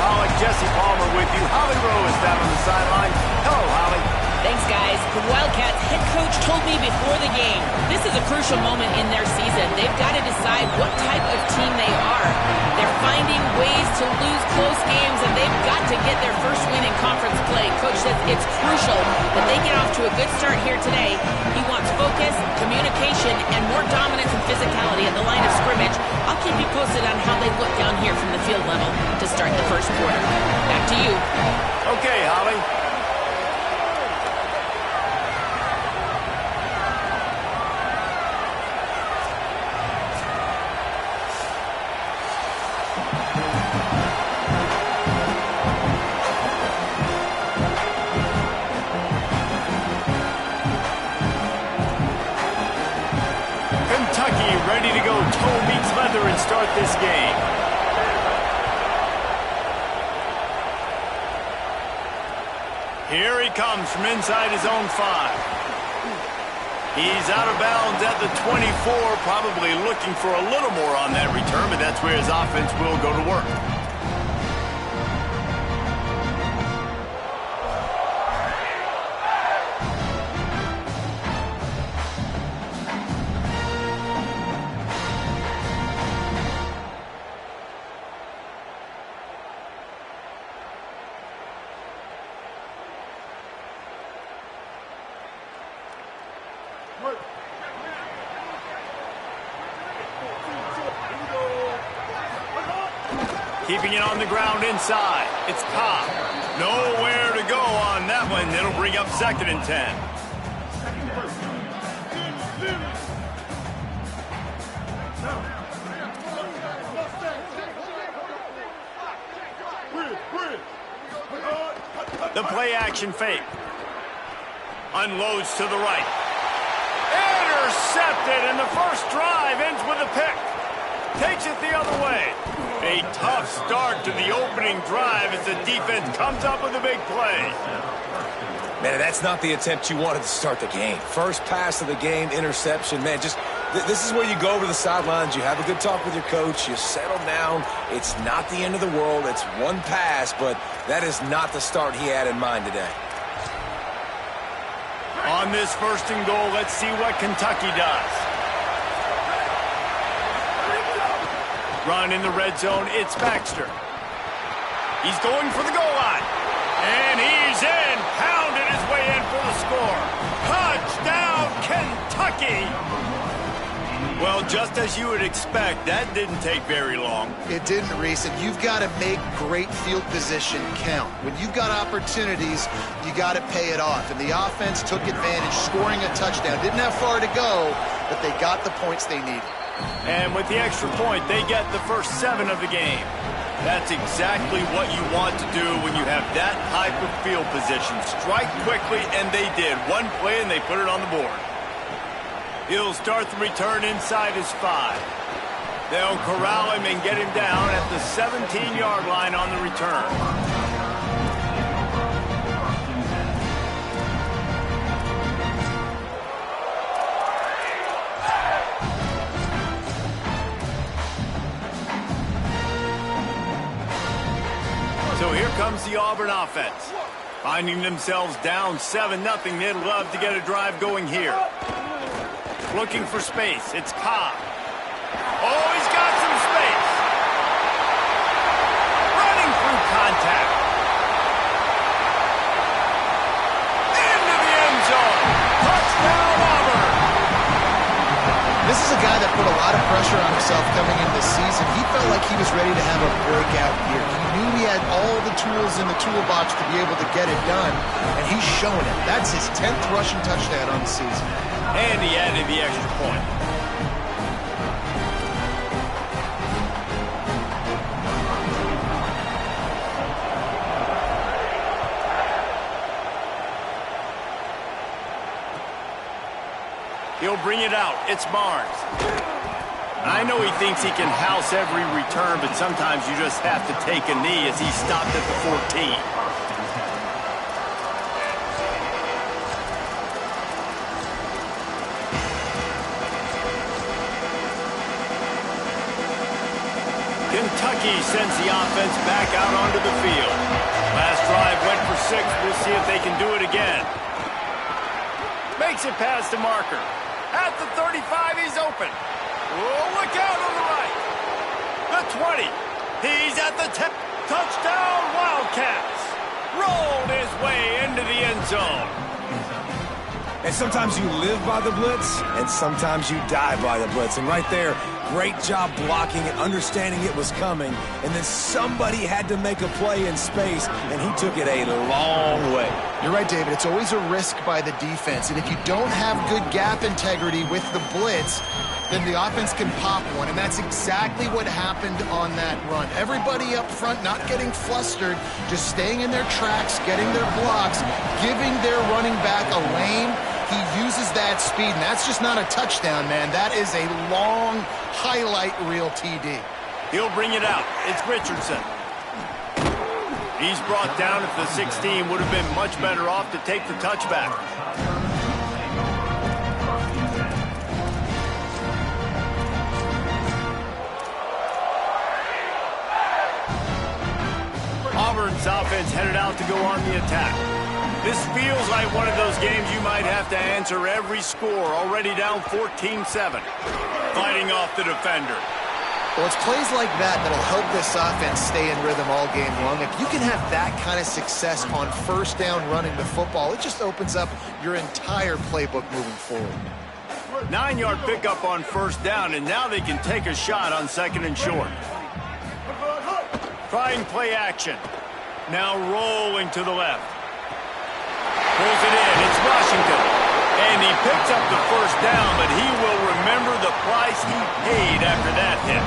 Pollock, Jesse Palmer with you. Holly Rowe is down on the sideline. Hello, Holly. Thanks, guys. The Wildcats head coach told me before the game, this is a crucial moment in their season. They've got to decide what type of team they are. They're finding ways to lose close games, and they've got to get their first win in conference play. Coach says it's crucial that they get off to a good start here today. He wants focus, communication, and more dominance and physicality at the line of scrimmage. I'll keep you posted on how they look down here from the field level to start the first quarter. Back to you. Okay, Holly. Ready to go toe meets leather and start this game. Here he comes from inside his own 5. He's out of bounds at the 24, probably looking for a little more on that return, but that's where his offense will go to work. Keeping it on the ground inside. It's Cobb. Nowhere to go on that one. It'll bring up 2nd and 10. The play action fake. Unloads to the right. Intercepted, and the first drive ends with a pick. Takes it the other way. A tough start to the opening drive as the defense comes up with a big play. Man, that's not the attempt you wanted to start the game. First pass of the game, interception. Man, just this is where you go over the sidelines. You have a good talk with your coach. You settle down. It's not the end of the world. It's one pass, but that is not the start he had in mind today. On this 1st and goal, let's see what Kentucky does. Run in the red zone, it's Baxter. He's going for the goal line. And he's in, pounded his way in for the score. Touchdown, Kentucky! Well, just as you would expect, that didn't take very long. It didn't, Reese, and you've got to make great field position count. When you've got opportunities, you got to pay it off. And the offense took advantage, scoring a touchdown. Didn't have far to go, but they got the points they needed. And with the extra point, they get the first 7 of the game. That's exactly what you want to do when you have that type of field position. Strike quickly, and they did. One play, and they put it on the board. He'll start the return inside his 5. They'll corral him and get him down at the 17-yard line on the return. So here comes the Auburn offense. Finding themselves down 7-0, they'd love to get a drive going here. Looking for space, it's Cobb. Oh, he's got some space. Running through contact. Into the end zone. Touchdown, Auburn. This is a guy that put a lot of pressure on himself coming into the season. He felt like he was ready to have a breakout year. He knew he had all the tools in the toolbox to be able to get it done, and he's showing it. That's his 10th rushing touchdown on the season. And he added the extra point. He'll bring it out. It's Barnes. I know he thinks he can house every return, but sometimes you just have to take a knee as he stopped at the 14. Kentucky sends the offense back out onto the field. Last drive went for 6. We'll see if they can do it again. Makes it past the marker. At the 35, he's open. Oh, look out on the right. The 20. He's at the 10. Touchdown, Wildcats. Rolled his way into the end zone. And sometimes you live by the blitz, and sometimes you die by the blitz. And right there, great job blocking it, understanding it was coming. And then somebody had to make a play in space, and he took it a long way. You're right, David. It's always a risk by the defense. And if you don't have good gap integrity with the blitz, then the offense can pop one. And that's exactly what happened on that run. Everybody up front not getting flustered, just staying in their tracks, getting their blocks, giving their running back a lane. He uses that speed, and that's just not a touchdown, man. That is a long highlight reel TD. He'll bring it out. It's Richardson. He's brought down at the 16. Would have been much better off to take the touchback. Auburn's offense headed out to go on the attack. This feels like one of those games you might have to answer every score. Already down 14-7. Fighting off the defender. Well, it's plays like that that'll help this offense stay in rhythm all game long. If you can have that kind of success on first down running the football, it just opens up your entire playbook moving forward. 9-yard pickup on first down, and now they can take a shot on 2nd and short. Trying play action. Now rolling to the left. Pulls it in. It's Washington. And he picks up the first down, but he will remember the price he paid after that hit.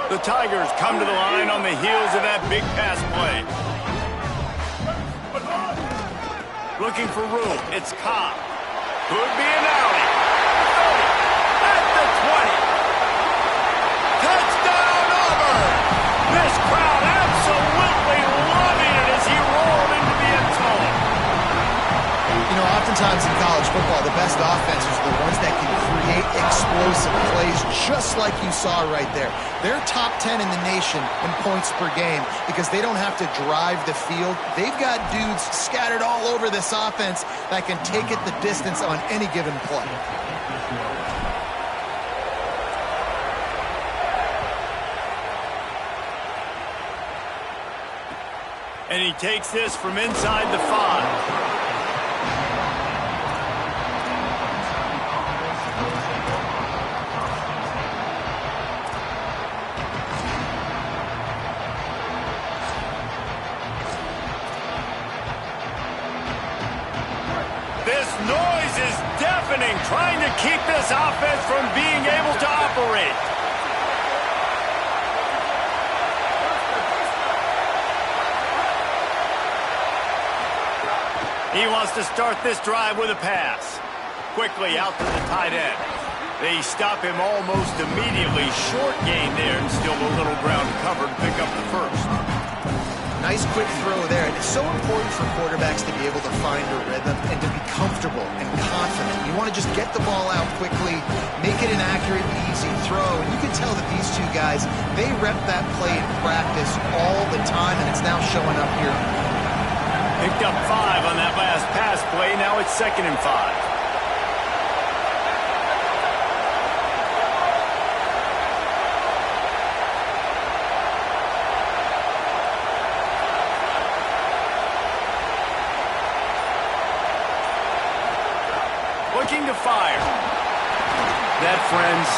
The Tigers come to the line on the heels of that big pass play. Looking for room. It's Cobb. Could be an alley. At the 20. Touchdown, Auburn! This crowd absolutely loving it as he rolled into the end zone. You know, oftentimes in college football, the best offenses are the ones that can create explosive plays just like you saw right there. They're top 10 in the nation in points per game because they don't have to drive the field. They've got dudes scattered all over this offense that can take it the distance on any given play. And he takes this from inside the 5. This noise is deafening, trying to keep this offense from being able to operate. He wants to start this drive with a pass. Quickly out to the tight end. They stop him almost immediately. Short gain there and still a little ground covered to pick up the first. Nice quick throw there. And it's so important for quarterbacks to be able to find a rhythm and to be comfortable and confident. You want to just get the ball out quickly, make it an accurate, easy throw. And you can tell that these two guys, they rep that play in practice all the time, and it's now showing up here. Picked up 5 on that last pass play. Now it's 2nd and 5. Looking to fire. That, friends,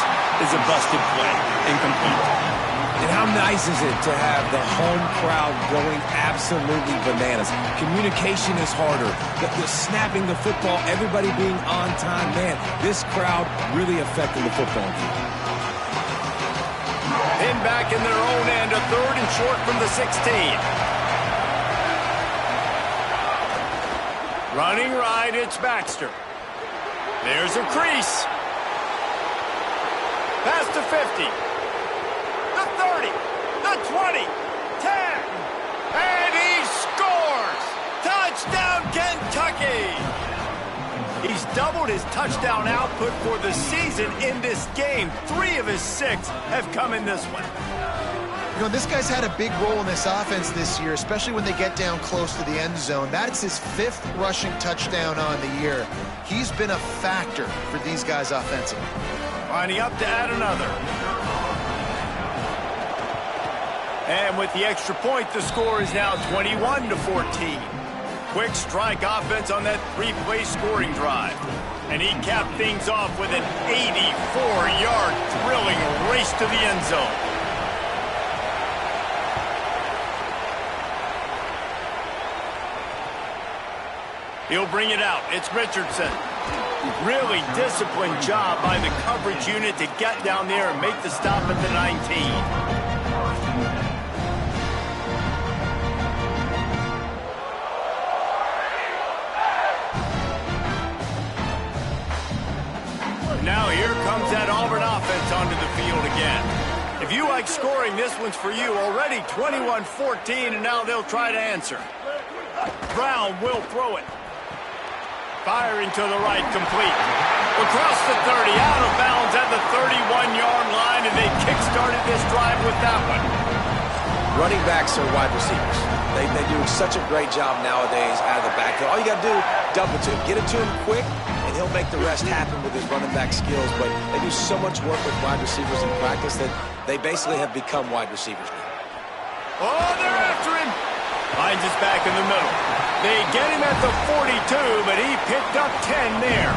is a busted play. Incomplete. And how nice is it to have the home crowd going absolutely bananas? Communication is harder. The snapping the football, everybody being on time. Man, this crowd really affecting the football game. Pinned back in their own end, a 3rd and short from the 16. Running right, it's Baxter. There's a crease. Pass to 50. The 30. The 20. 10. And he scores! Touchdown, Kentucky! He's doubled his touchdown output for the season in this game. 3 of his 6 have come in this one. You know, this guy's had a big role in this offense this year, especially when they get down close to the end zone. That's his 5th rushing touchdown on the year. He's been a factor for these guys offensively. Lining up to add another. And with the extra point, the score is now 21-14. Quick strike offense on that 3-play scoring drive. And he capped things off with an 84-yard thrilling race to the end zone. He'll bring it out. It's Richardson. Really disciplined job by the coverage unit to get down there and make the stop at the 19. Now here comes that Auburn offense onto the field again. If you like scoring, this one's for you. Already 21-14, and now they'll try to answer. Brown will throw it. Firing to the right, complete. Across the 30, out of bounds at the 31-yard line, and they kick-started this drive with that one. Running backs are wide receivers. They do such a great job nowadays out of the backfield. All you got to do, dump it to him. Get it to him quick, and he'll make the rest happen with his running back skills. But they do so much work with wide receivers in practice that they basically have become wide receivers now. Oh, they're after him. Finds his back in the middle. They get him at the 42, but he picked up 10 there.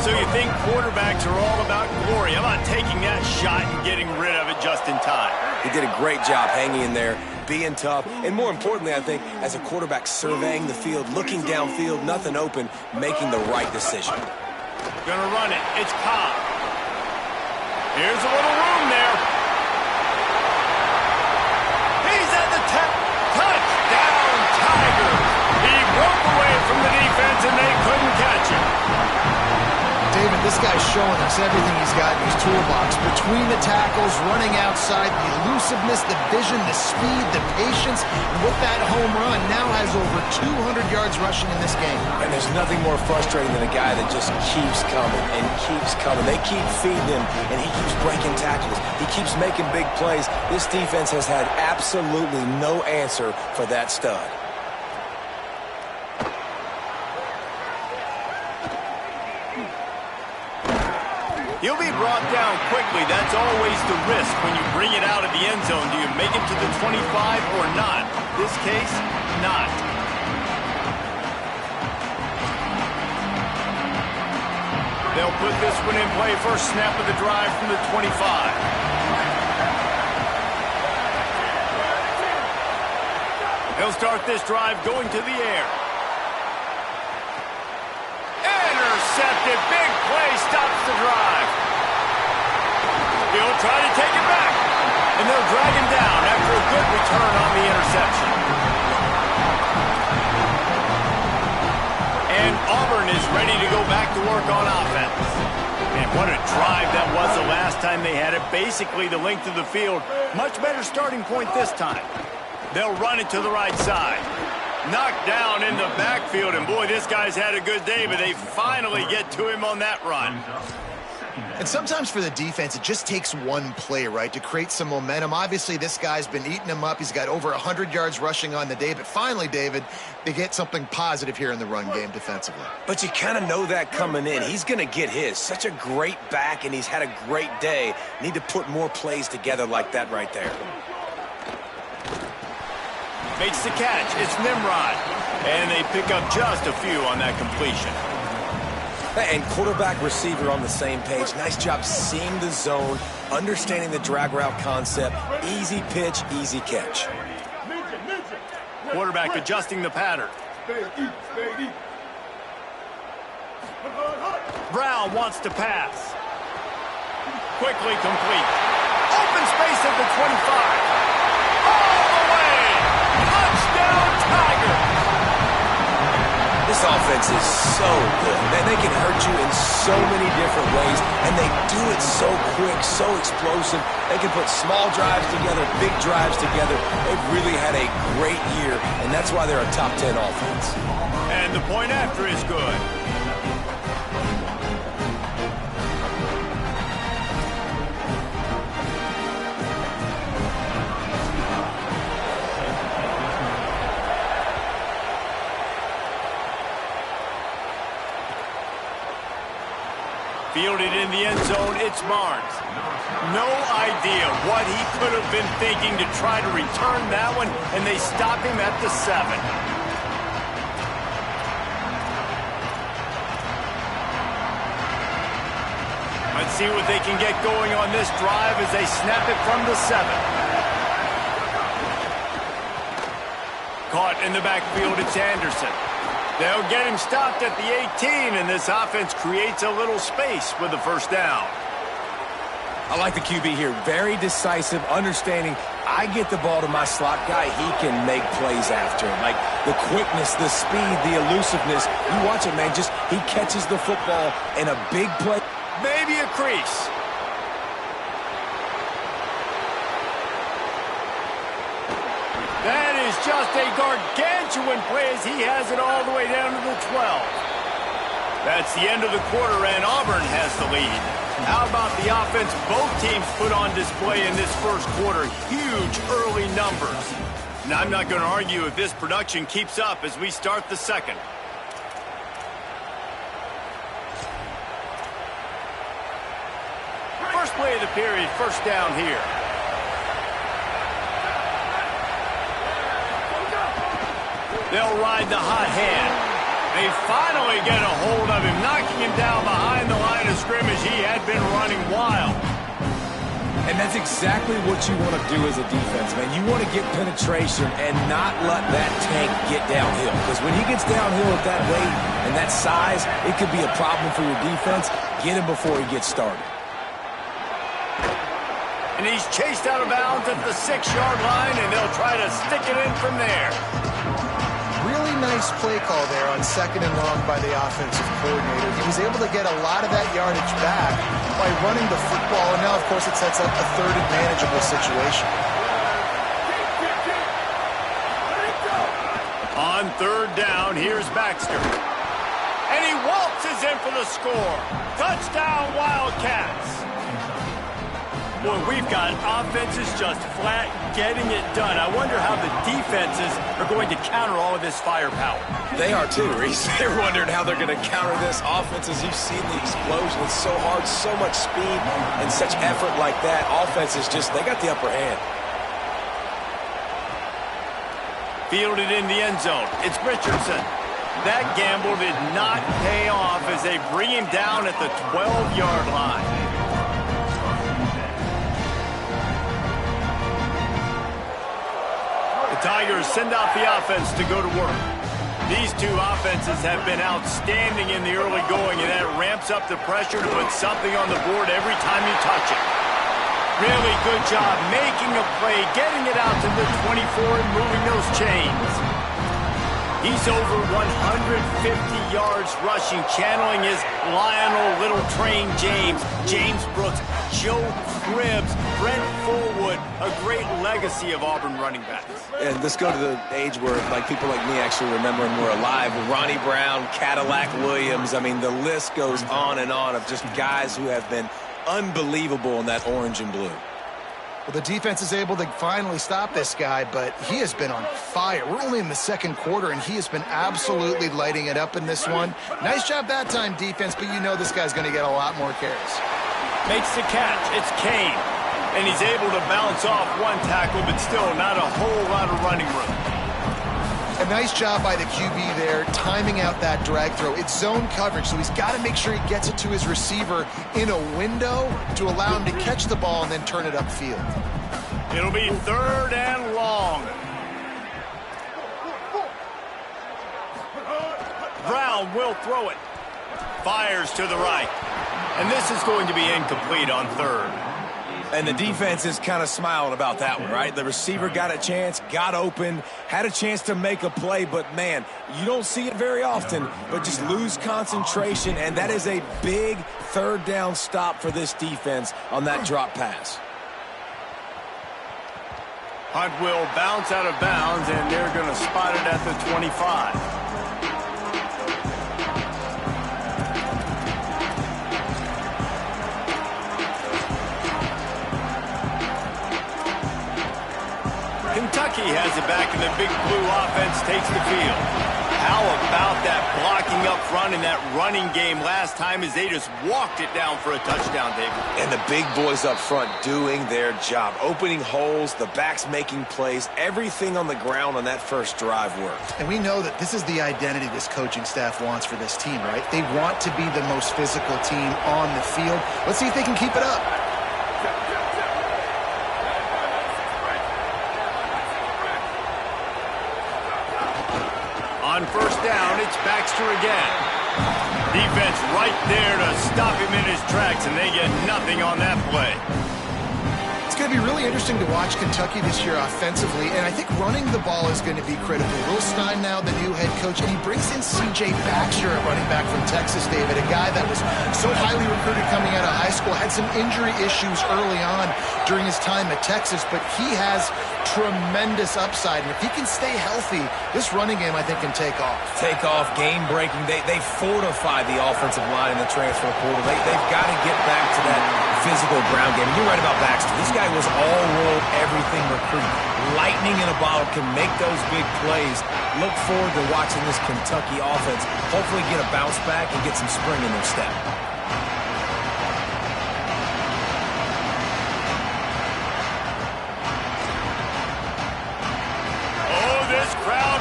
So you think quarterbacks are all about glory. How about taking that shot and getting rid of it just in time? He did a great job hanging in there, being tough, and more importantly, I think, as a quarterback, surveying the field, looking downfield, nothing open, making the right decision. Gonna run it. It's Cobb. Here's a little room there. He's at the touchdown, Tigers. He broke away from the defense, and they couldn't catch him. David, this guy's showing us everything he's got in his toolbox. Between the tackles, running outside, the elusiveness, the vision, the speed, the patience. And with that home run, now has over 200 yards rushing in this game. And there's nothing more frustrating than a guy that just keeps coming and keeps coming. They keep feeding him, and he keeps breaking tackles. He keeps making big plays. This defense has had absolutely no answer for that stud. He'll be brought down quickly. That's always the risk when you bring it out of the end zone. Do you make it to the 25 or not? This case, not. They'll put this one in play. First snap of the drive from the 25. He'll start this drive going to the air. Intercepted. Big play stops the drive. He'll try to take it back. And they'll drag him down after a good return on the interception. And Auburn is ready to go back to work on offense. And what a drive that was the last time they had it. Basically the length of the field. Much better starting point this time. They'll run it to the right side. Knocked down in the backfield, and boy, this guy's had a good day, but they finally get to him on that run. And sometimes for the defense, it just takes one play, right, to create some momentum. Obviously, this guy's been eating him up. He's got over 100 yards rushing on the day, but finally, David, they get something positive here in the run game defensively. But you kind of know that coming in. He's going to get his. Such a great back, and he's had a great day. Need to put more plays together like that right there. Makes the catch. It's Nimrod. And they pick up just a few on that completion. And quarterback receiver on the same page. Nice job seeing the zone, understanding the drag route concept. Easy pitch, easy catch. Quarterback adjusting the pattern. Brown wants to pass. Quickly complete. Open space at the 25. All the way. Touchdown, Tigers. This offense is so good. Man, they can hurt you in so many different ways, and they do it so quick, so explosive. They can put small drives together, big drives together. They've really had a great year, and that's why they're a top 10 offense. And the point after is good. Fielded in the end zone, it's Barnes. No idea what he could have been thinking to try to return that one, and they stop him at the 7. Let's see what they can get going on this drive as they snap it from the 7. Caught in the backfield, it's Anderson. They'll get him stopped at the 18, and this offense creates a little space with the first down. I like the QB here. Very decisive, understanding I get the ball to my slot guy, he can make plays after him. Like the quickness, the speed, the elusiveness. You watch it, man. Just he catches the football in a big play. Maybe a crease. That is just a gargantuan play as he has it all the way down to the 12. That's the end of the quarter, and Auburn has the lead. How about the offense both teams put on display in this first quarter? Huge early numbers. And I'm not going to argue if this production keeps up as we start the second. First play of the period, first down here. They'll ride the hot hand. They finally get a hold of him, knocking him down behind the line of scrimmage. He had been running wild. And that's exactly what you want to do as a defense, man. You want to get penetration and not let that tank get downhill. Because when he gets downhill at that weight and that size, it could be a problem for your defense. Get him before he gets started. And he's chased out of bounds at the 6-yard line, and they'll try to stick it in from there. Really nice play call there on 2nd and long by the offensive coordinator. He was able to get a lot of that yardage back by running the football, and now, of course, it sets up a 3rd and manageable situation. On 3rd down, here's Baxter. And he waltzes in for the score. Touchdown, Wildcats. Boy, we've got offenses just flat getting it done. I wonder how the defenses are going to counter all of this firepower. They are too, Reese. They're wondering how they're going to counter this offense. As you've seen the explosion, it's so hard, so much speed, and such effort like that. Offenses just, they got the upper hand. Fielded in the end zone. It's Richardson. That gamble did not pay off as they bring him down at the 12-yard line. Tigers send out the offense to go to work. These two offenses have been outstanding in the early going, and that ramps up the pressure to put something on the board every time you touch it. Really good job making a play, getting it out to the 24 and moving those chains. He's over 150 yards rushing, channeling his Lionel Little Train James, James Brooks, Joe Cribbs, Brent Fullwood, a great legacy of Auburn running backs. And let's go to the age where like people like me actually remember and were alive. Ronnie Brown, Cadillac Williams. I mean, the list goes on and on of just guys who have been unbelievable in that orange and blue. Well, the defense is able to finally stop this guy, but he has been on fire. We're only in the second quarter, and he has been absolutely lighting it up in this one. Nice job that time, defense, but you know this guy's going to get a lot more carries. Makes the catch. It's Kane. And he's able to bounce off one tackle, but still not a whole lot of running room. A nice job by the QB there, timing out that drag throw. It's zone coverage, so he's got to make sure he gets it to his receiver in a window to allow him to catch the ball and then turn it upfield. It'll be 3rd and long. Brown will throw it. Fires to the right. And this is going to be incomplete on 3rd. And the defense is kind of smiling about that one, right? The receiver got a chance, got open, had a chance to make a play, but, man, you don't see it very often, but just lose concentration, and that is a big 3rd down stop for this defense on that drop pass. Hunt will bounce out of bounds, and they're going to spot it at the 25. Kentucky has it back, and the big blue offense takes the field. How about that blocking up front and that running game last time as they just walked it down for a touchdown, David? And the big boys up front doing their job, opening holes, the backs making plays, everything on the ground on that first drive worked. And we know that this is the identity this coaching staff wants for this team, right? They want to be the most physical team on the field. Let's see if they can keep it up. On first down, it's Baxter again. Defense right there to stop him in his tracks, and they get nothing on that play. It's going to be really interesting to watch Kentucky this year offensively, and I think running the ball is going to be critical. Will Stein now the new head coach, and he brings in C.J. Baxter, a running back from Texas, David, a guy that was so highly recruited coming out of high school, had some injury issues early on during his time at Texas, but he has tremendous upside, and if he can stay healthy, this running game, I think, can take off. Take off, game-breaking. They fortify the offensive line in the transfer portal. They've got to get back to that physical ground game. And you're right about Baxter. This guy was all-world, everything recruit. Lightning in a bottle, can make those big plays. Look forward to watching this Kentucky offense hopefully get a bounce back and get some spring in their step.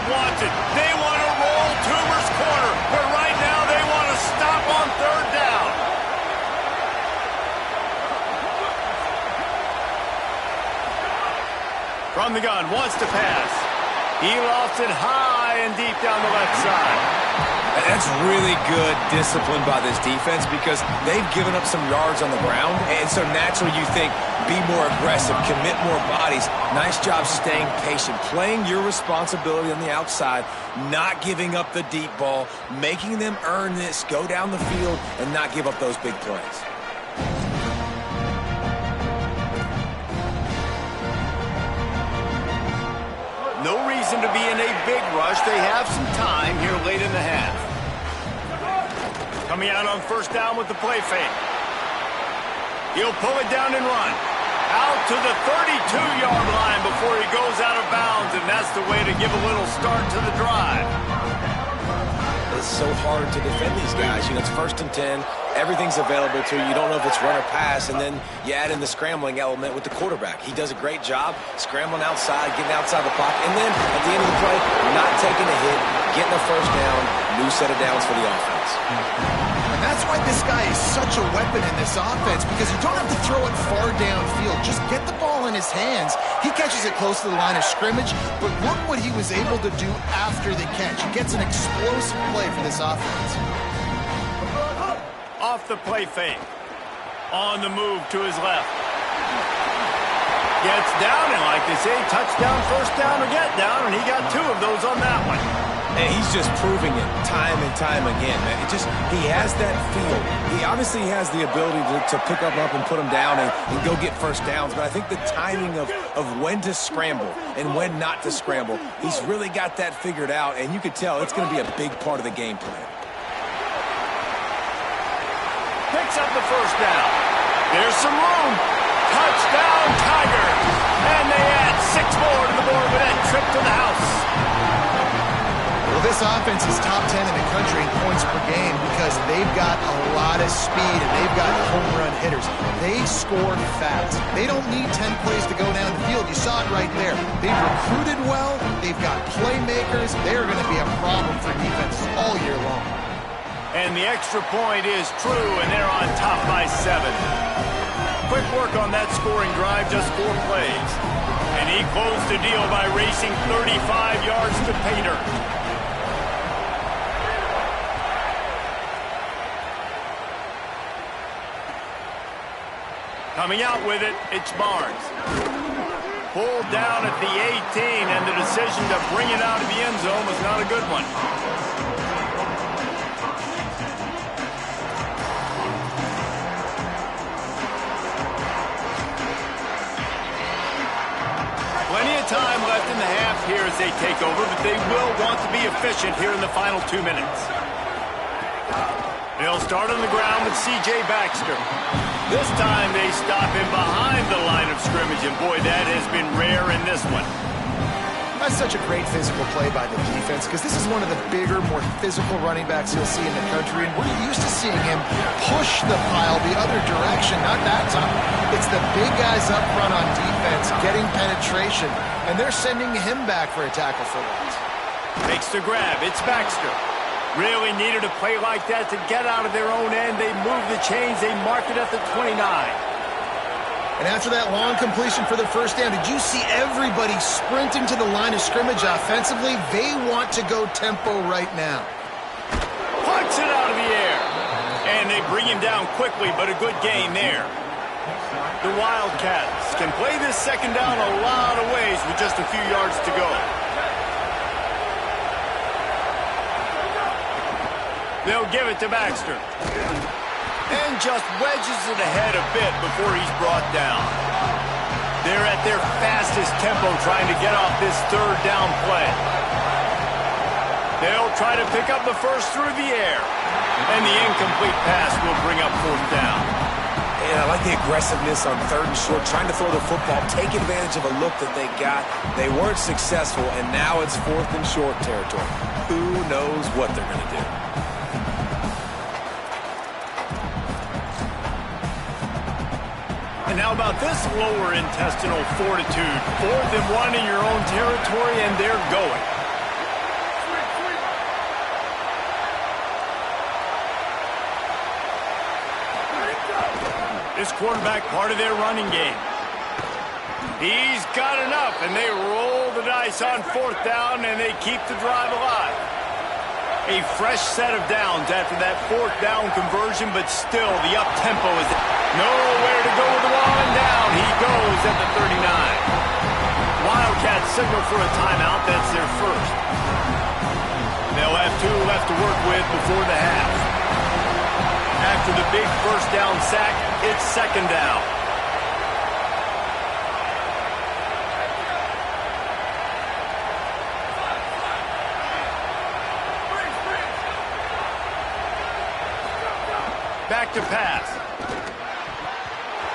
Wants it. They want to roll Toomer's corner, but right now they want to stop on third down. From the gun, wants to pass. He lost it high and deep down the left side. That's really good discipline by this defense because they've given up some yards on the ground, and so naturally you think, be more aggressive, commit more bodies. Nice job staying patient, playing your responsibility on the outside, not giving up the deep ball, making them earn this, go down the field, and not give up those big plays. No reason to be in a big rush. They have some time here late in the half. Coming out on first down with the play fake. He'll pull it down and run. Out to the 32-yard line before he goes out of bounds, and that's the way to give a little start to the drive. It's so hard to defend these guys. You know, it's 1st and 10. Everything's available to you. You don't know if it's run or pass, and then you add in the scrambling element with the quarterback. He does a great job scrambling outside, getting outside the pocket, and then at the end of the play, not taking a hit, getting a first down, new set of downs for the offense. And that's why this guy is such a weapon in this offense, because you don't have to throw it far downfield. Just get the ball in his hands. He catches it close to the line of scrimmage, but look what he was able to do after the catch. He gets an explosive play for this offense. Off the play fake. On the move to his left. Gets down, and like they say, touchdown, first down, or get down, and he got 2 of those on that one. And he's just proving it time and time again, man. He has that feel. He obviously has the ability to pick up and put them down and go get first downs, but I think the timing of when to scramble and when not to scramble, he's really got that figured out, and you could tell it's going to be a big part of the game plan. Picks up the first down. There's some room. Touchdown, Tigers. And they add 6 more to the board with that trip to the house. Well, this offense is top 10 in the country in points per game because they've got a lot of speed and they've got home run hitters. They score fast. They don't need 10 plays to go down the field. You saw it right there. They've recruited well. They've got playmakers. They're going to be a problem for defenses all year long. And the extra point is true, and they're on top by 7. Quick work on that scoring drive, just 4 plays. And he closed the deal by racing 35 yards to pay dirt. Coming out with it, it's Barnes. Pulled down at the 18, and the decision to bring it out of the end zone was not a good one. Plenty of time left in the half here as they take over, but they will want to be efficient here in the final 2 minutes. They'll start on the ground with C.J. Baxter. This time they stop him behind the line of scrimmage, and boy, that has been rare in this one. That's such a great physical play by the defense because this is one of the bigger, more physical running backs you'll see in the country, and we're used to seeing him push the pile the other direction, not that time. It's the big guys up front on defense getting penetration, and they're sending him back for a tackle for loss. Makes the grab. It's Baxter. Really needed a play like that to get out of their own end. They move the chains. They mark it at the 29. And after that long completion for the first down, did you see everybody sprinting to the line of scrimmage offensively? They want to go tempo right now. Punts it out of the air. And they bring him down quickly, but a good gain there. The Wildcats can play this second down a lot of ways with just a few yards to go. They'll give it to Baxter. And just wedges it ahead a bit before he's brought down. They're at their fastest tempo trying to get off this third down play. They'll try to pick up the first through the air. And the incomplete pass will bring up fourth down. And I like the aggressiveness on third and short, trying to throw the football, take advantage of a look that they got. They weren't successful, and now it's fourth and short territory. Who knows what they're going to do? And how about this lower intestinal fortitude? 4th and 1 in your own territory, and they're going. This quarterback part of their running game. He's got enough, and they roll the dice on fourth down, and they keep the drive alive. A fresh set of downs after that fourth down conversion, but still the up-tempo is nowhere to go with the ball, and down he goes at the 39. Wildcats signal for a timeout. That's their first. They'll have 2 left to work with before the half. After the big first down sack, it's second down. Back to pass.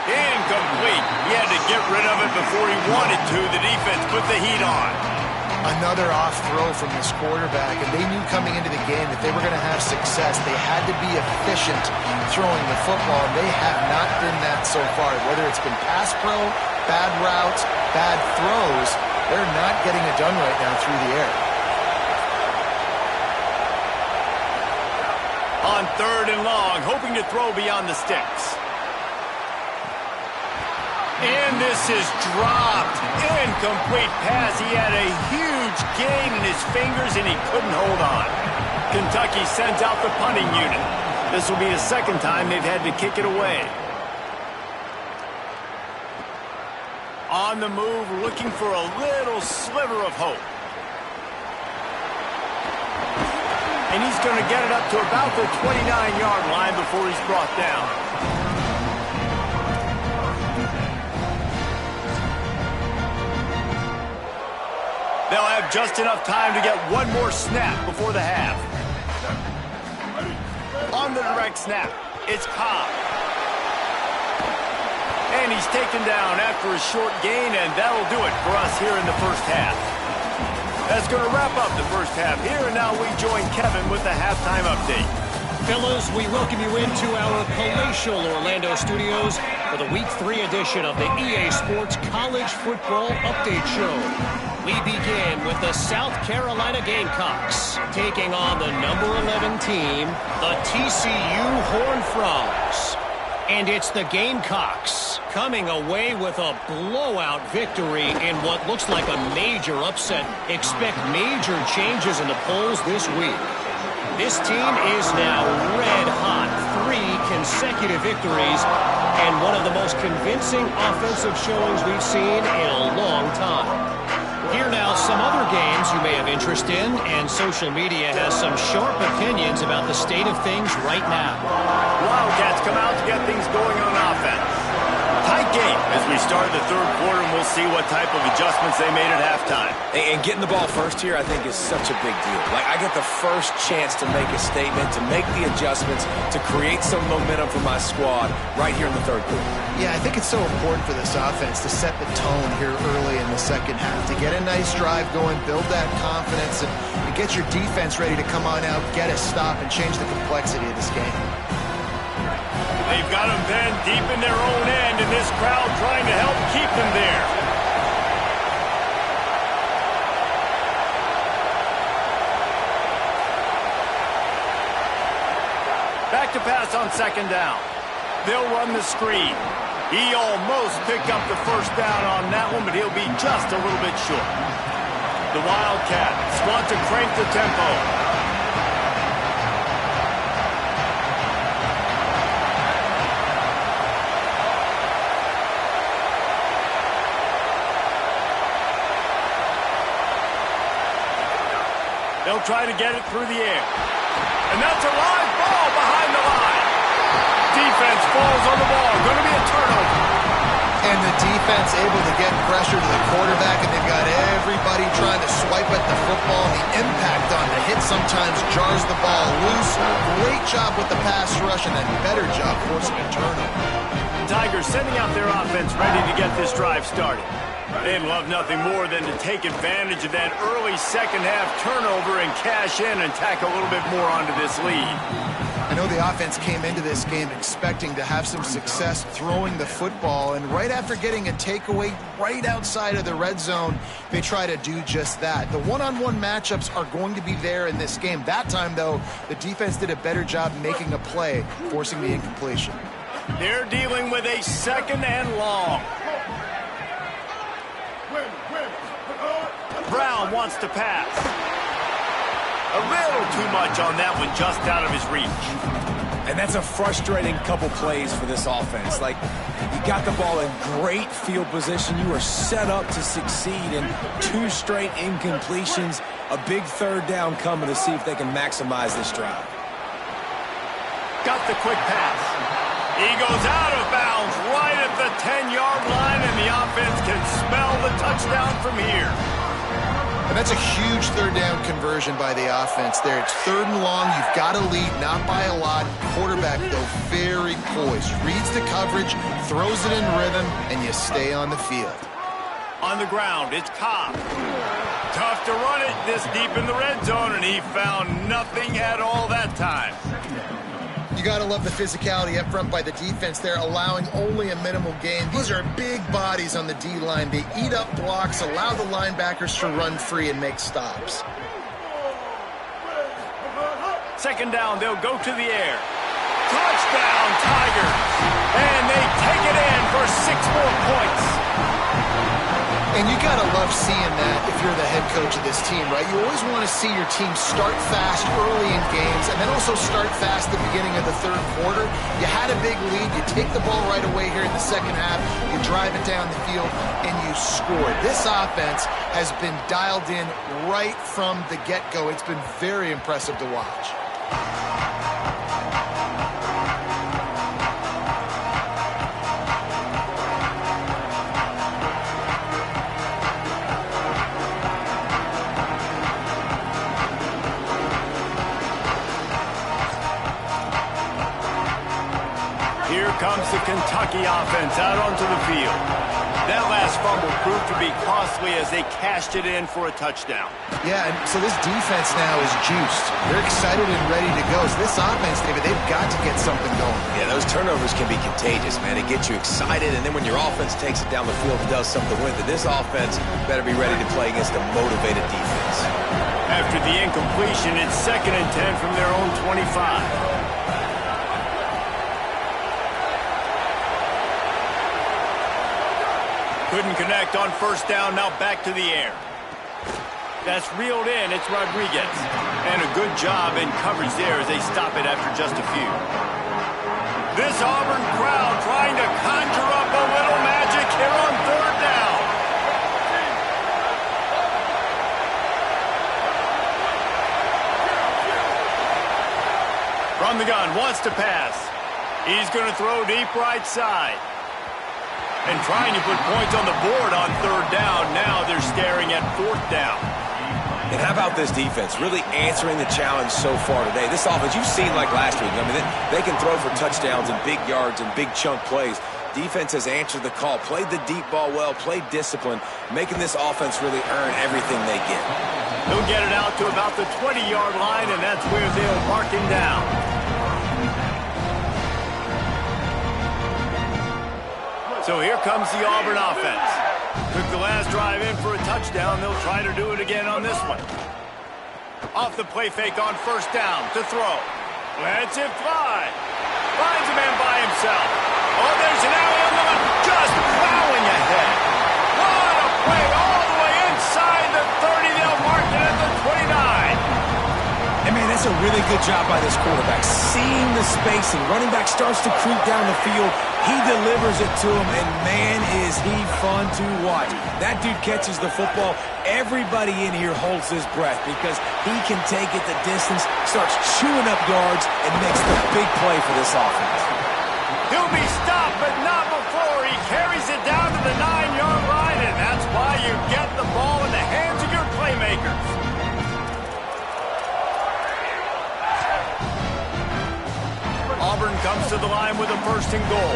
Incomplete. He had to get rid of it before he wanted to. The defense put the heat on. Another off throw from this quarterback, and they knew coming into the game that they were going to have success. They had to be efficient throwing the football, and they have not been that so far. Whether it's been pass pro, bad routes, bad throws, they're not getting it done right now through the air. On third and long, hoping to throw beyond the sticks. And this is dropped. Incomplete pass. He had a huge gain in his fingers, and he couldn't hold on. Kentucky sends out the punting unit. This will be the second time they've had to kick it away. On the move, looking for a little sliver of hope. And he's going to get it up to about the 29-yard line before he's brought down. They'll have just enough time to get one more snap before the half. On the direct snap, it's Cobb. And he's taken down after a short gain, and that'll do it for us here in the first half. That's going to wrap up the first half here, and now we join Kevin with the halftime update. Fellas, we welcome you into our palatial Orlando studios for the Week 3 edition of the EA Sports College Football Update Show. We begin with the South Carolina Gamecocks taking on the number 11 team, the TCU Horned Frogs. And it's the Gamecocks coming away with a blowout victory in what looks like a major upset. Expect major changes in the polls this week. This team is now red hot. 3 consecutive victories and one of the most convincing offensive showings we've seen in a long time. Here now some other games you may have interest in, and social media has some sharp opinions about the state of things right now. Wildcats come out to get things going on offense. Tight game as we start the third quarter, and we'll see what type of adjustments they made at halftime. And getting the ball first here, I think, is such a big deal. Like, I get the first chance to make a statement, to make the adjustments, to create some momentum for my squad right here in the third quarter. Yeah, I think it's so important for this offense to set the tone here early in the second half, to get a nice drive going, build that confidence, and get your defense ready to come on out, get a stop, and change the complexity of this game. They've got them pinned deep in their own end, and this crowd trying to help keep them there. Back to pass on second down. They'll run the screen. He almost picked up the first down on that one, but he'll be just a little bit short. The Wildcats want to crank the tempo. They'll try to get it through the air. And that's a live ball behind the line. Defense falls on the ball. Going to be a turnover. And the defense able to get pressure to the quarterback, and they've got everybody trying to swipe at the football. The impact on the hit sometimes jars the ball loose. Great job with the pass rush, and then better job forcing a turnover. Tigers sending out their offense ready to get this drive started. They'd love nothing more than to take advantage of that early second-half turnover and cash in and tack a little bit more onto this lead. I know the offense came into this game expecting to have some success throwing the football, and right after getting a takeaway right outside of the red zone, they try to do just that. The one-on-one matchups are going to be there in this game. That time, though, the defense did a better job making a play, forcing the incompletion. They're dealing with a second and long. Brown wants to pass. A little too much on that one, just out of his reach. And that's a frustrating couple plays for this offense. Like, you got the ball in great field position. You are set up to succeed, and two straight incompletions, a big third down coming to see if they can maximize this drive. Got the quick pass. He goes out of bounds right at the 10-yard line, and the offense can smell the touchdown from here. And that's a huge third down conversion by the offense there. It's third and long. You've got a lead, not by a lot. Quarterback, though, very poised. Reads the coverage, throws it in rhythm, and you stay on the field. On the ground, it's Cobb. Tough to run it this deep in the red zone, and he found nothing at all that time. You got to love the physicality up front by the defense there, allowing only a minimal gain. These are big bodies on the D-line. They eat up blocks, allow the linebackers to run free and make stops. Second down, they'll go to the air. Touchdown, Tigers! And they take it in for 6 more points. And you got to love seeing that if you're the head coach of this team, right? You always want to see your team start fast early in games and then also start fast at the beginning of the third quarter. You had a big lead. You take the ball right away here in the second half. You drive it down the field, and you score. This offense has been dialed in right from the get-go. It's been very impressive to watch. Here comes the Kentucky offense out onto the field. That last fumble proved to be costly as they cashed it in for a touchdown. Yeah, and so this defense now is juiced. They're excited and ready to go. So this offense, David, they've got to get something going. Yeah, those turnovers can be contagious, man. It gets you excited, and then when your offense takes it down the field and does something with it, this offense better be ready to play against a motivated defense. After the incompletion, it's 2nd and 10 from their own 25. Couldn't connect on first down, now back to the air. That's reeled in, it's Rodriguez. And a good job in coverage there as they stop it after just a few. This Auburn crowd trying to conjure up a little magic here on third down. From the gun, wants to pass. He's going to throw deep right side. And trying to put points on the board on third down. Now they're staring at fourth down. And how about this defense really answering the challenge so far today? This offense, you've seen like last week. I mean, they can throw for touchdowns and big yards and big chunk plays. Defense has answered the call, played the deep ball well, played discipline, making this offense really earn everything they get. He'll get it out to about the 20-yard line, and that's where they'll mark him down. So here comes the Auburn offense. Took the last drive in for a touchdown. They'll try to do it again on this one. Off the play fake on first down to throw. Lets it fly. Finds a man by himself. Oh, there's an alley on the left. Just plowing ahead. What a play all the way inside the 30. They'll mark it at the 29. And, man, that's a really good job by this quarterback. Seeing the spacing. Running back starts to creep down the field. He delivers it to him, and, man, is he fun to watch. That dude catches the football. Everybody in here holds his breath because he can take it the distance, starts chewing up yards, and makes the big play for this offense. He'll be stopped, but not before. He carries it down to the 9-yard line, and that's why you get the ball in the hands of your playmakers. Auburn comes to the line with a first and goal.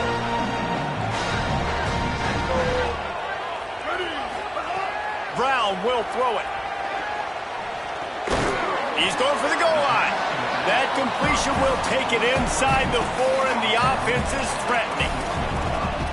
Brown will throw it. He's going for the goal line. That completion will take it inside the 4, and the offense is threatening.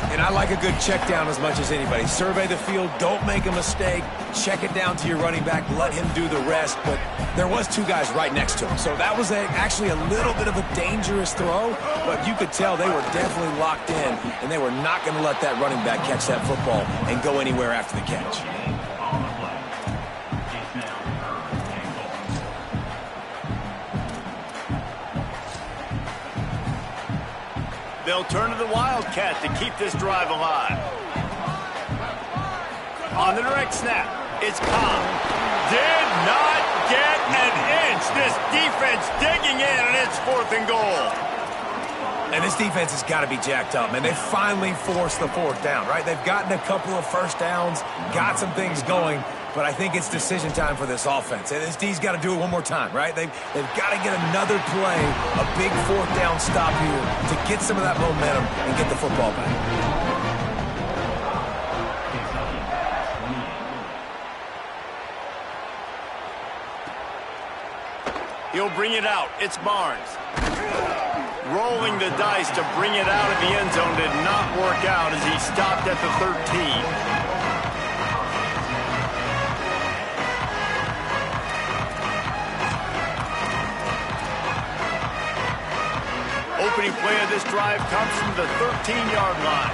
And I like a good check down as much as anybody. Survey the field, don't make a mistake, check it down to your running back, let him do the rest. But there was 2 guys right next to him, so that was actually a little bit of a dangerous throw, but you could tell they were definitely locked in, and they were not going to let that running back catch that football and go anywhere after the catch. They'll turn to the Wildcat to keep this drive alive. On the direct snap, it's Cobb. Did not get an inch. This defense digging in, and it's 4th and goal. And this defense has got to be jacked up, man. They finally forced the 4th down, right? They've gotten a couple of first downs, got some things going, but I think it's decision time for this offense. And this D's got to do it one more time, right? They've got to get another play, a big 4th down stop here to get some of that momentum and get the football back. He'll bring it out. It's Barnes. Rolling the dice to bring it out of the end zone did not work out as he stopped at the 13. Opening play of this drive comes from the 13-yard line.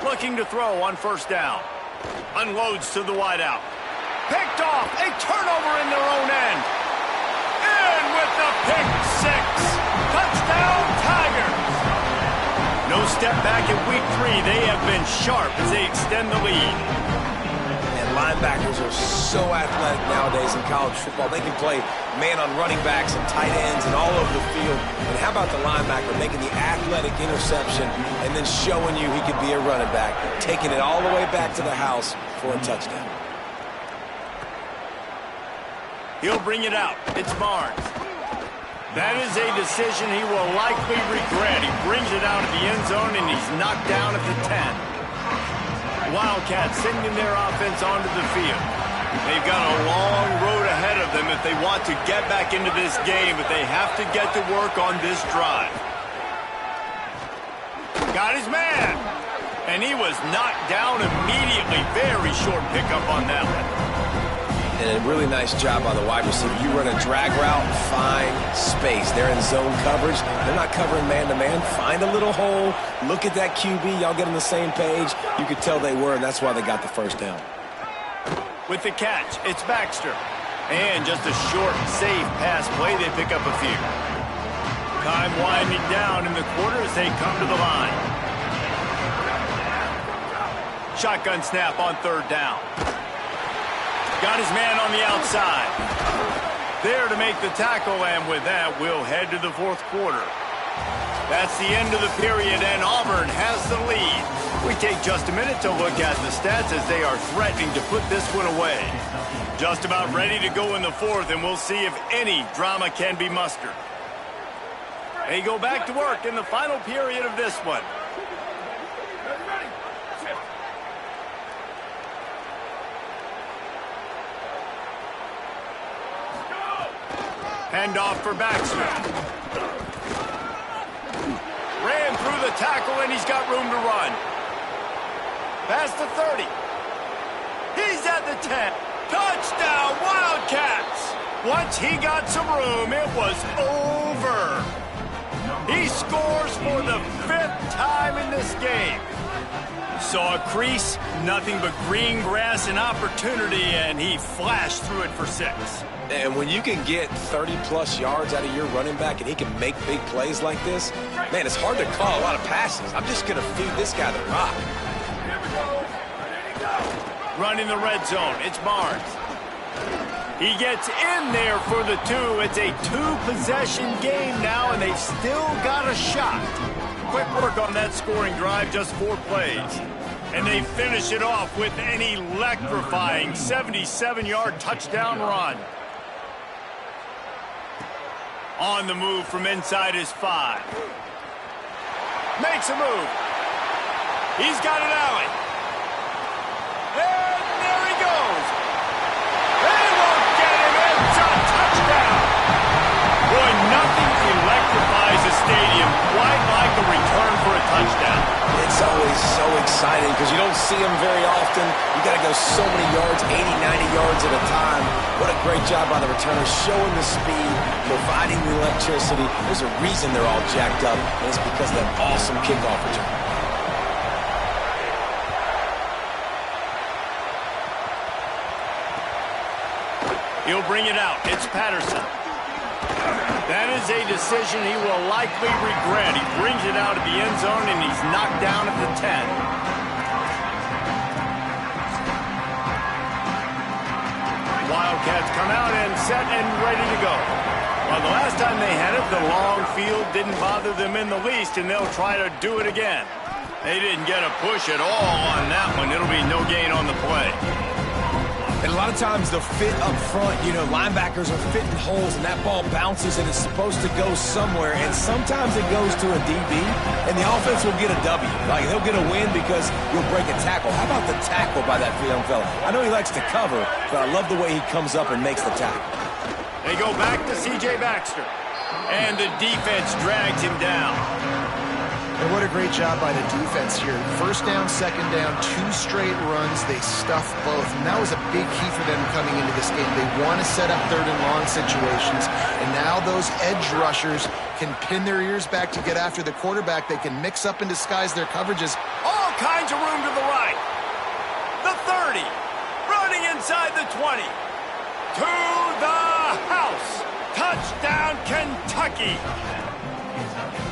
Looking to throw on first down. Unloads to the wideout. Picked off. A turnover in their own end. In with the pick 6. Touchdown Tigers. No step back in week 3. They have been sharp as they extend the lead. Linebackers are so athletic nowadays in college football. They can play man on running backs and tight ends and all over the field. And how about the linebacker making the athletic interception and then showing you he could be a running back, taking it all the way back to the house for a touchdown. He'll bring it out. It's Barnes. That is a decision he will likely regret. He brings it out of the end zone, and he's knocked down at the 10. Wildcats sending their offense onto the field. They've got a long road ahead of them if they want to get back into this game, but they have to get to work on this drive. Got his man, and he was knocked down immediately. Very short pickup on that one. And a really nice job by the wide receiver. You run a drag route, find space. They're in zone coverage. They're not covering man-to-man. Find a little hole. Look at that QB. Y'all get on the same page. You could tell they were, and that's why they got the first down. With the catch, it's Baxter. And just a short, safe pass play. They pick up a few. Time winding down in the quarter as they come to the line. Shotgun snap on third down. Got his man on the outside. there to make the tackle, and with that, we'll head to the fourth quarter. That's the end of the period, and Auburn has the lead. We take just a minute to look at the stats as they are threatening to put this one away. Just about ready to go in the fourth, and we'll see if any drama can be mustered. They go back to work in the final period of this one. Hand off for Baxter. Ran through the tackle, and he's got room to run. Past the 30. He's at the 10. Touchdown, Wildcats! Once he got some room, it was over. He scores for the 5th time in this game. Saw a crease, nothing but green grass and opportunity, and he flashed through it for 6. And when you can get 30-plus yards out of your running back and he can make big plays like this, man, it's hard to call a lot of passes. I'm just going to feed this guy the rock. Running the red zone, it's Barnes. He gets in there for the 2. It's a 2-possession game now, and they've still got a shot. Quick work on that scoring drive, just 4 plays. And they finish it off with an electrifying 77-yard touchdown run. On the move from inside his 5. Makes a move. He's got an alley. And there he goes. They won't get him. It's a touchdown. Boy, nothing electrifies a stadium quite like a return for a touchdown. It's always so exciting because you don't see them very often. You got to go so many yards, 80, 90 yards at a time. What a great job by the returner, showing the speed, providing the electricity. There's a reason they're all jacked up, and it's because of that awesome kickoff return. He'll bring it out. It's Patterson. That is a decision he will likely regret. He brings it out of the end zone, and he's knocked down at the 10. Wildcats come out and set and ready to go. Well, the last time they had it, the long field didn't bother them in the least, and they'll try to do it again. They didn't get a push at all on that one. It'll be no gain on the play. And a lot of times the fit up front, you know, linebackers are fitting holes and that ball bounces and it's supposed to go somewhere. And sometimes it goes to a DB and the offense will get a W. Like, they'll get a win because you'll break a tackle. How about the tackle by that young fella? I know he likes to cover, but I love the way he comes up and makes the tackle. They go back to C.J. Baxter. And the defense drags him down. And what a great job by the defense here. First down, second down, 2 straight runs. They stuff both. And that was a big key for them coming into this game. They want to set up 3rd and long situations. And now those edge rushers can pin their ears back to get after the quarterback. They can mix up and disguise their coverages. All kinds of room to the right. The 30. Running inside the 20. To the house. Touchdown, Kentucky.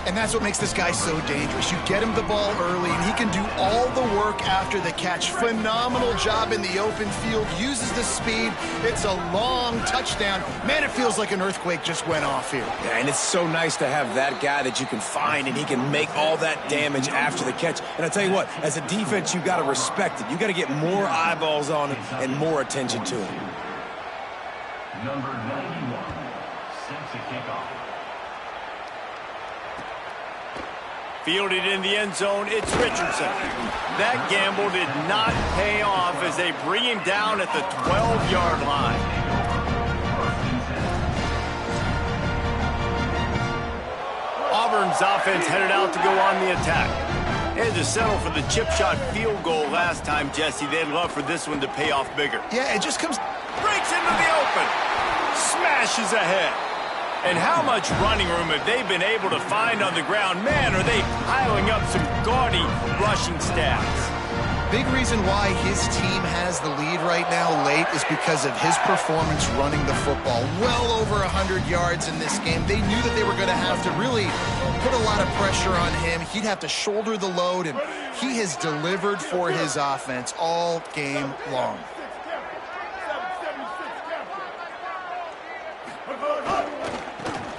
And that's what makes this guy so dangerous. You get him the ball early, and he can do all the work after the catch. Phenomenal job in the open field. Uses the speed. It's a long touchdown. Man, it feels like an earthquake just went off here. Yeah, and it's so nice to have that guy that you can find, and he can make all that damage after the catch. And I tell you what, as a defense, you got to respect it. You got to get more eyeballs on him and more attention to him. Number 91, sets a kickoff. Fielded in the end zone, it's Richardson. That gamble did not pay off as they bring him down at the 12-yard line. Auburn's offense headed out to go on the attack. They had to settle for the chip shot field goal last time, Jesse. They'd love for this one to pay off bigger. Yeah, it just comes... Breaks into the open. Smashes ahead. And how much running room have they been able to find on the ground? Man, are they piling up some gaudy rushing stats. Big reason why his team has the lead right now late is because of his performance running the football. Well over 100 yards in this game. They knew that they were going to have to really put a lot of pressure on him. He'd have to shoulder the load, and he has delivered for his offense all game long.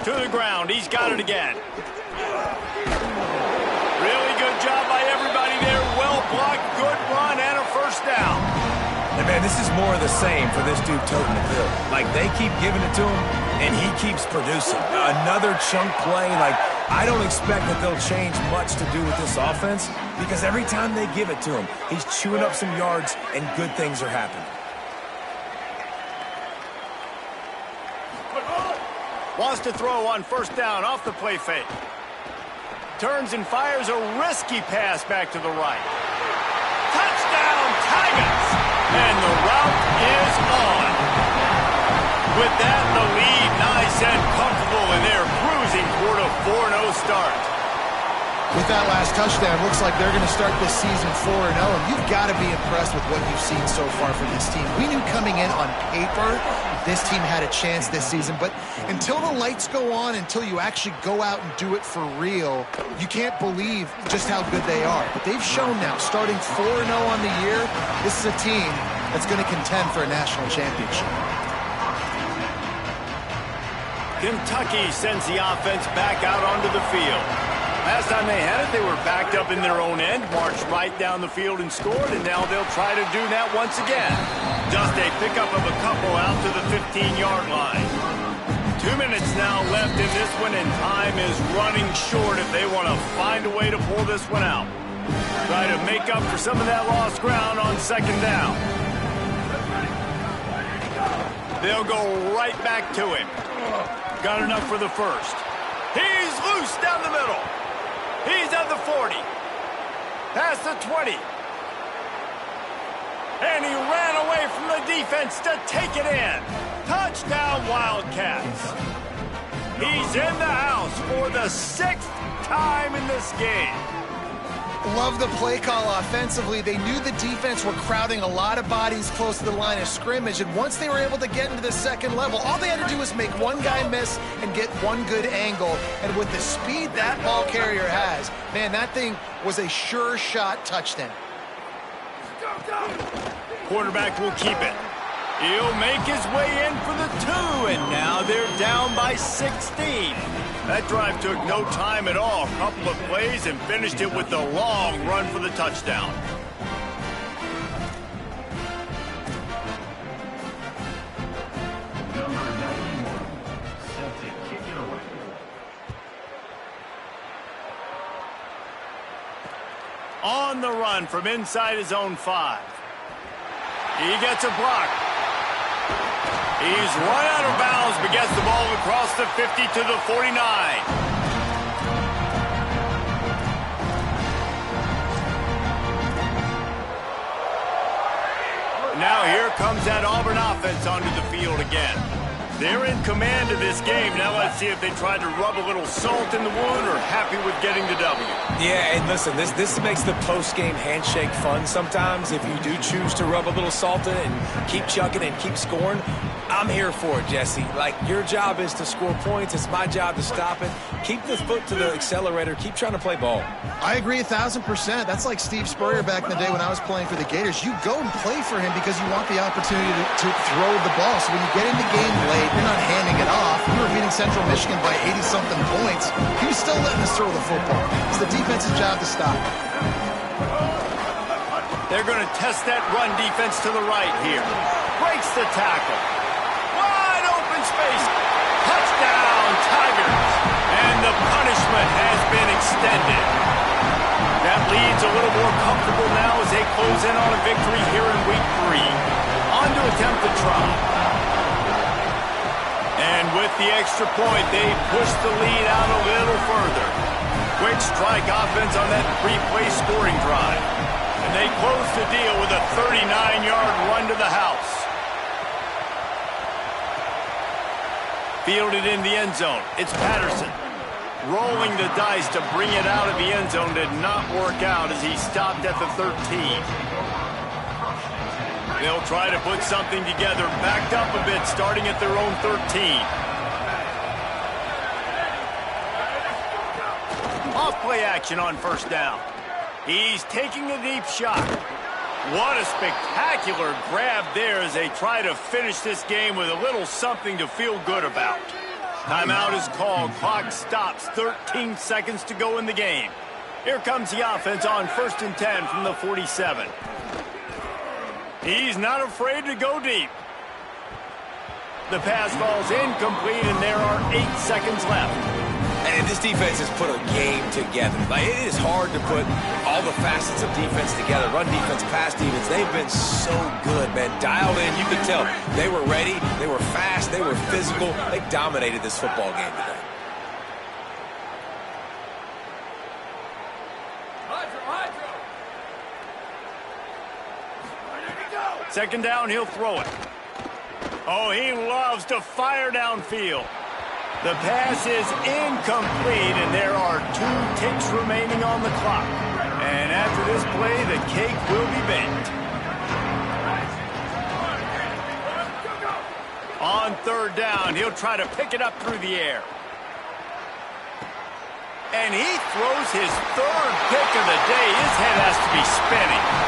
To the ground. He's got it again. Really good job by everybody there. Well blocked, good run, and a first down. And man, this is more of the same for this dude toting the bill. Like, they keep giving it to him, and he keeps producing. Another chunk play. Like, I don't expect that they'll change much to do with this offense because every time they give it to him, he's chewing up some yards, and good things are happening. Wants to throw on first down off the play fake. Turns and fires a risky pass back to the right. Touchdown, Tigers! And the route is on. With that, the lead nice and comfortable, and they're cruising toward a 4-0 start. With that last touchdown, looks like they're going to start this season 4-0, and you've got to be impressed with what you've seen so far from this team. We knew coming in on paper this team had a chance this season, but until the lights go on, until you actually go out and do it for real, you can't believe just how good they are. But they've shown now, starting 4-0 on the year, this is a team that's going to contend for a national championship. Kentucky sends the offense back out onto the field. Last time they had it, they were backed up in their own end, marched right down the field and scored, and now they'll try to do that once again. Just a pickup of a couple out to the 15-yard line. 2 minutes now left in this one, and time is running short if they want to find a way to pull this one out. Try to make up for some of that lost ground on second down. They'll go right back to him. Got enough for the first. He's loose down the middle. He's at the 40. Past the 20. And he ran away from the defense to take it in. Touchdown, Wildcats. He's in the house for the 6th time in this game. Love the play call offensively. They knew the defense were crowding a lot of bodies close to the line of scrimmage, and once they were able to get into the second level, all they had to do was make one guy miss and get one good angle. And with the speed that ball carrier has, man, that thing was a sure shot touchdown. Quarterback will keep it. He'll make his way in for the 2, and now they're down by 16. That drive took no time at all. A couple of plays and finished it with a long run for the touchdown. Number 91, set to kick it away. On the run from inside his own 5. He gets a block. He's run out of bounds, but gets the ball across the 50 to the 49. Now here comes that Auburn offense onto the field again. They're in command of this game. Now let's see if they try to rub a little salt in the wound or happy with getting the W. Yeah, and listen, this makes the post-game handshake fun sometimes. If you do choose to rub a little salt in it and keep chucking and keep scoring, I'm here for it, Jesse. Like, your job is to score points. It's my job to stop it. Keep the foot to the accelerator. Keep trying to play ball. I agree 1,000%. That's like Steve Spurrier back in the day when I was playing for the Gators. You go and play for him because you want the opportunity to throw the ball. So when you get in the game late, you're not handing it off. We were beating Central Michigan by 80-something points. He was still letting us throw the football. It's the defense's job to stop. They're going to test that run defense to the right here. Breaks the tackle. Wide open space. Touchdown, Tigers. And the punishment has been extended. That lead's a little more comfortable now as they close in on a victory here in week 3. On to attempt the try. And with the extra point, they push the lead out a little further. Quick strike offense on that 3-play scoring drive. And they close the deal with a 39-yard run to the house. Fielded in the end zone. It's Patterson. Rolling the dice to bring it out of the end zone did not work out as he stopped at the 13. They'll try to put something together, backed up a bit, starting at their own 13. Off-play action on first down. He's taking a deep shot. What a spectacular grab there as they try to finish this game with a little something to feel good about. Timeout is called. Clock stops. 13 seconds to go in the game. Here comes the offense on 1st and 10 from the 47. He's not afraid to go deep. The pass falls incomplete, and there are 8 seconds left. And this defense has put a game together. Like, it is hard to put all the facets of defense together. Run defense, pass defense. They've been so good, man. Dialed in. You could tell they were ready. They were fast. They were physical. They dominated this football game today. 2nd down, he'll throw it. Oh, he loves to fire downfield. The pass is incomplete, and there are 2 ticks remaining on the clock. And after this play, the cake will be baked. On 3rd down, he'll try to pick it up through the air. And he throws his 3rd pick of the day. His head has to be spinning.